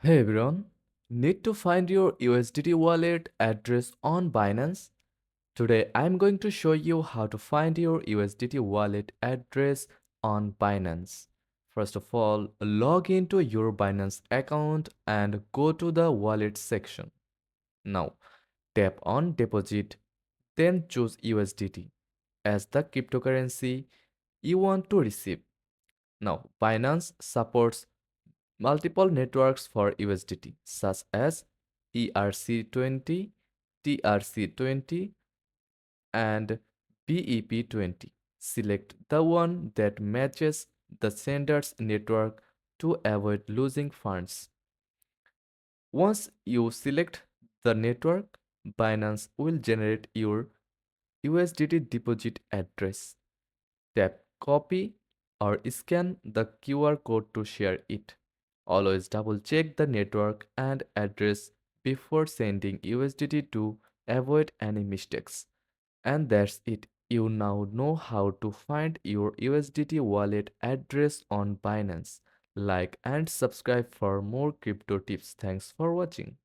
Hey everyone, need to find your USDT wallet address on Binance? Today I'm going to show you how to find your USDT wallet address on Binance. First of all, log into your Binance account and go to the wallet section. Now, tap on deposit, then choose USDT as the cryptocurrency you want to receive. Now, Binance supports multiple networks for USDT, such as ERC20, TRC20, and BEP20. Select the one that matches the sender's network to avoid losing funds. Once you select the network, Binance will generate your USDT deposit address. Tap copy or scan the QR code to share it. Always double check the network and address before sending USDT to avoid any mistakes. And that's it. You now know how to find your USDT wallet address on Binance. Like and subscribe for more crypto tips. Thanks for watching.